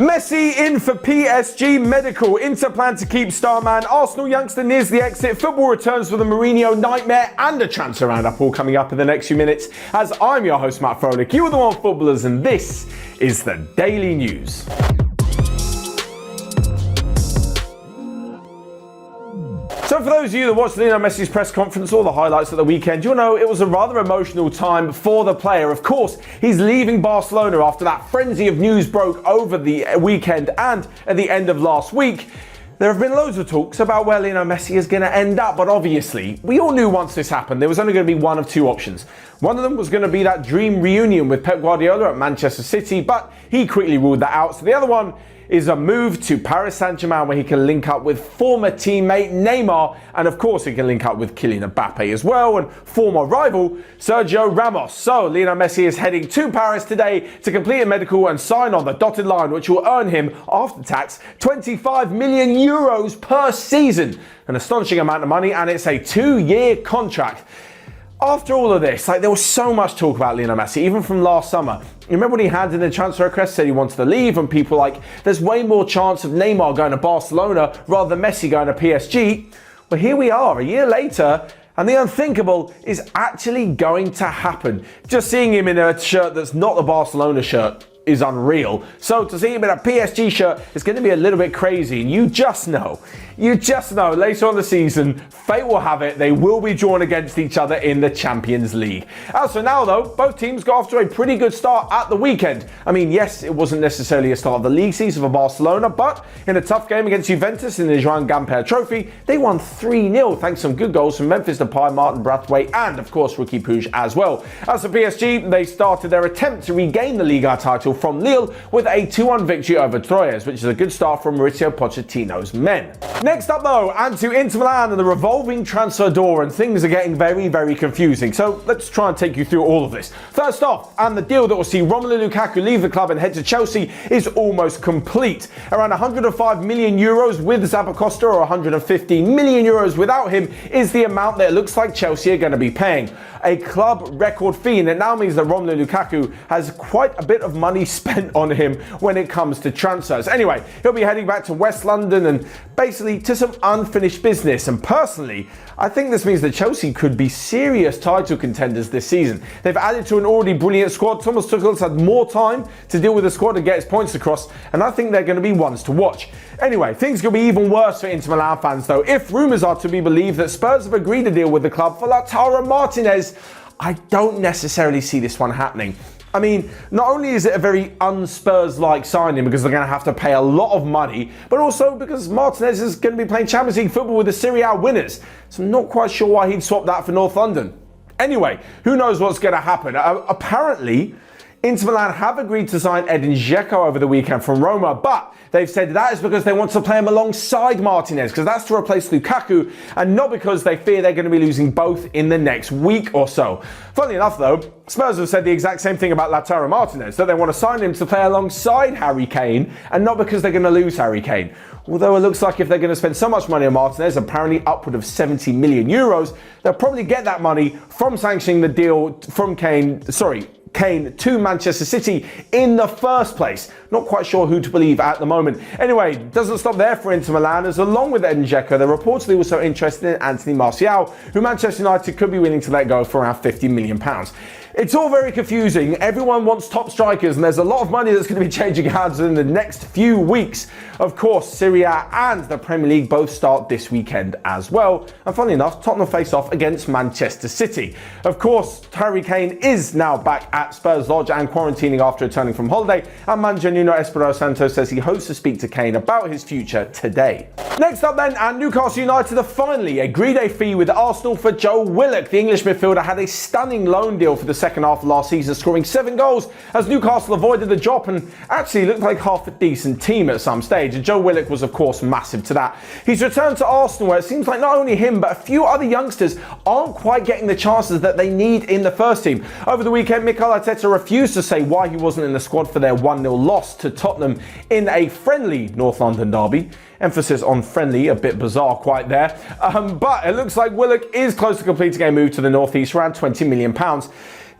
Messi in for PSG medical. Inter plan to keep star man. Arsenal youngster nears the exit. Football returns for the Mourinho nightmare, and a transfer roundup all coming up in the next few minutes. As I'm your host, Matt Froelich, you are the One Footballers, and this is the Daily News. So for those of you that watched Lionel Messi's press conference or the highlights at the weekend, you'll know it was a rather emotional time for the player. Of course, he's leaving Barcelona after that frenzy of news broke over the weekend and at the end of last week. There have been loads of talks about where Lionel Messi is going to end up, but obviously, we all knew once this happened, there was only going to be one of two options. One of them was going to be that dream reunion with Pep Guardiola at Manchester City, but he quickly ruled that out. So the other one is a move to Paris Saint-Germain, where he can link up with former teammate Neymar, and of course he can link up with Kylian Mbappe as well, and former rival Sergio Ramos. So Lionel Messi is heading to Paris today to complete a medical and sign on the dotted line, which will earn him, after tax, 25 million euros per season. An astonishing amount of money, and it's a 2-year contract. After all of this, there was so much talk about Lionel Messi, even from last summer. You remember when he handed in the transfer request, said he wanted to leave, and people there's way more chance of Neymar going to Barcelona rather than Messi going to PSG. Well, here we are, a year later, and the unthinkable is actually going to happen. Just seeing him in a shirt that's not the Barcelona shirt is unreal. So to see him in a PSG shirt is going to be a little bit crazy, and you just know later on the season, fate will have it, they will be drawn against each other in the Champions League. As for now though, both teams got off to a pretty good start at the weekend. I mean, yes, it wasn't necessarily a start of the league season for Barcelona, but in a tough game against Juventus in the Joan Gamper Trophy, they won 3-0 thanks to some good goals from Memphis Depay, Martin Braithwaite, and of course Ricky Puig as well. As for PSG, they started their attempt to regain the Liga title from Lille with a 2-1 victory over Troyes, which is a good start from Mauricio Pochettino's men. Next up though, and to Inter Milan and the revolving transfer door, and things are getting very, very confusing. So let's try and take you through all of this. First off, and the deal that will see Romelu Lukaku leave the club and head to Chelsea is almost complete. Around 105 million euros with Zappacosta, or 150 million euros without him, is the amount that it looks like Chelsea are going to be paying. A club record fee, and it now means that Romelu Lukaku has quite a bit of money spent on him when it comes to transfers. Anyway, he'll be heading back to West London and basically to some unfinished business. And personally, I think this means that Chelsea could be serious title contenders this season. They've added to an already brilliant squad. Thomas Tuchel's had more time to deal with the squad and get his points across, and I think they're going to be ones to watch. Anyway, things could be even worse for Inter Milan fans though, if rumours are to be believed that Spurs have agreed to deal with the club for Lautaro Martinez. I don't necessarily see this one happening. I mean, not only is it a very un-Spurs-like signing because they're going to have to pay a lot of money, but also because Martinez is going to be playing Champions League football with the Serie A winners. So I'm not quite sure why he'd swap that for North London. Anyway, who knows what's going to happen. Apparently, Inter Milan have agreed to sign Edin Dzeko over the weekend from Roma, but they've said that is because they want to play him alongside Martinez, because that's to replace Lukaku, and not because they fear they're going to be losing both in the next week or so. Funnily enough though, Spurs have said the exact same thing about Lautaro Martinez, that they want to sign him to play alongside Harry Kane, and not because they're going to lose Harry Kane. Although it looks like if they're going to spend so much money on Martinez, apparently upward of 70 million euros, they'll probably get that money from sanctioning the deal from Kane to Manchester City in the first place. Not quite sure who to believe at the moment. Anyway, doesn't stop there for Inter Milan, as along with Edin Dzeko, they're reportedly also interested in Anthony Martial, who Manchester United could be willing to let go for around £50 million. It's all very confusing. Everyone wants top strikers, and there's a lot of money that's going to be changing hands in the next few weeks. Of course, Serie A and the Premier League both start this weekend as well. And funnily enough, Tottenham face off against Manchester City. Of course, Harry Kane is now back at Spurs Lodge and quarantining after returning from holiday, and manager Nuno Espirito Santo says he hopes to speak to Kane about his future today. Next up then, and Newcastle United have finally agreed a fee with Arsenal for Joe Willock. The English midfielder had a stunning loan deal for the second half of last season, scoring 7 goals as Newcastle avoided the drop and actually looked like half a decent team at some stage. And Joe Willock was of course massive to that. He's returned to Arsenal, where it seems like not only him but a few other youngsters aren't quite getting the chances that they need in the first team. Over the weekend, Mikel Arteta refused to say why he wasn't in the squad for their 1-0 loss to Tottenham in a friendly North London derby. Emphasis on friendly, a bit bizarre quite there. But it looks like Willock is close to completing a move to the North East, around £20 million.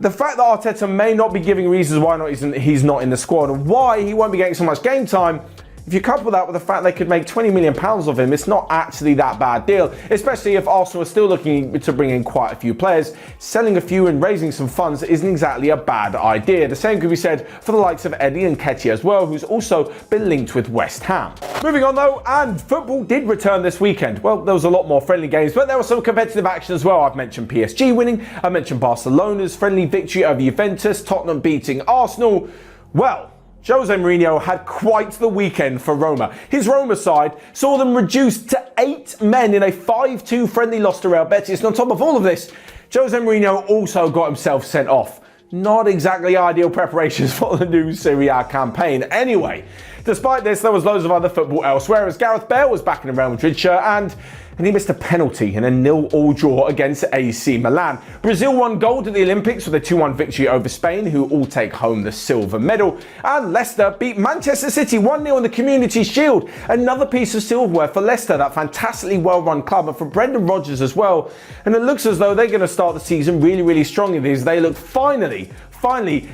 The fact that Arteta may not be giving reasons why he's not in the squad and why he won't be getting so much game time, if you couple that with the fact they could make £20 million of him, it's not actually that bad deal, especially if Arsenal are still looking to bring in quite a few players. Selling a few and raising some funds isn't exactly a bad idea. The same could be said for the likes of Eddie Nketiah as well, who's also been linked with West Ham. Moving on though, and football did return this weekend. Well, there was a lot more friendly games, but there was some competitive action as well. I've mentioned PSG winning, I mentioned Barcelona's friendly victory over Juventus, Tottenham beating Arsenal. Well, Jose Mourinho had quite the weekend for Roma. His Roma side saw them reduced to 8 men in a 5-2 friendly loss to Real Betis. And on top of all of this, Jose Mourinho also got himself sent off. Not exactly ideal preparations for the new Serie A campaign. Anyway, despite this, there was loads of other football elsewhere as Gareth Bale was back in a Real Madrid shirt and he missed a penalty in a 0-0 draw against AC Milan. Brazil won gold at the Olympics with a 2-1 victory over Spain, who all take home the silver medal. And Leicester beat Manchester City 1-0 in the Community Shield. Another piece of silverware for Leicester, that fantastically well-run club, and for Brendan Rodgers as well. And it looks as though they're going to start the season really, really strong in these. They look finally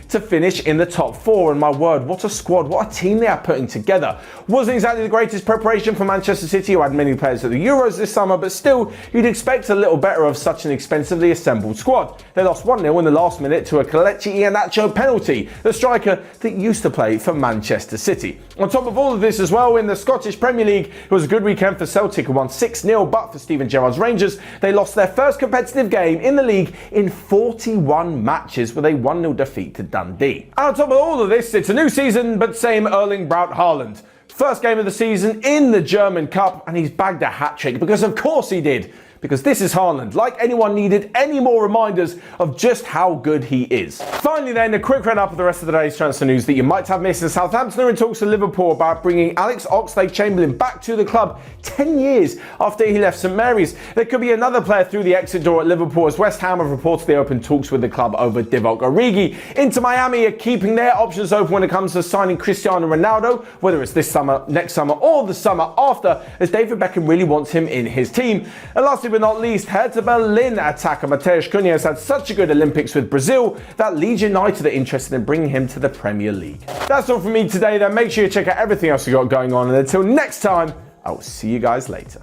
to finish in the top 4. And my word, what a squad, what a team they are putting together. Wasn't exactly the greatest preparation for Manchester City, who had many players at the Euros this summer, but still, you'd expect a little better of such an expensively assembled squad. They lost 1-0 in the last minute to a Kelechi Iheanacho penalty, the striker that used to play for Manchester City. On top of all of this as well, in the Scottish Premier League, it was a good weekend for Celtic, who won 6-0, but for Steven Gerrard's Rangers, they lost their first competitive game in the league in 41 matches with a 1-0 defeat to Dundee. And on top of all of this, it's a new season, but same Erling Braut Haaland. First game of the season in the German Cup, and he's bagged a hat-trick, because of course he did. Because this is Haaland. Like anyone needed any more reminders of just how good he is. Finally then, a quick round up of the rest of the day's transfer news that you might have missed. Southampton are in talks with Liverpool about bringing Alex Oxlade-Chamberlain back to the club 10 years after he left St Mary's. There could be another player through the exit door at Liverpool, as West Ham have reportedly opened talks with the club over Divock Origi. Inter Miami are keeping their options open when it comes to signing Cristiano Ronaldo, whether it's this summer, next summer, or the summer after, as David Beckham really wants him in his team. And lastly but not least, Hertha Berlin attacker Mateusz Cunha has had such a good Olympics with Brazil that Leeds United are interested in bringing him to the Premier League. That's all from me today then. Make sure you check out everything else we got going on, and until next time, I will see you guys later.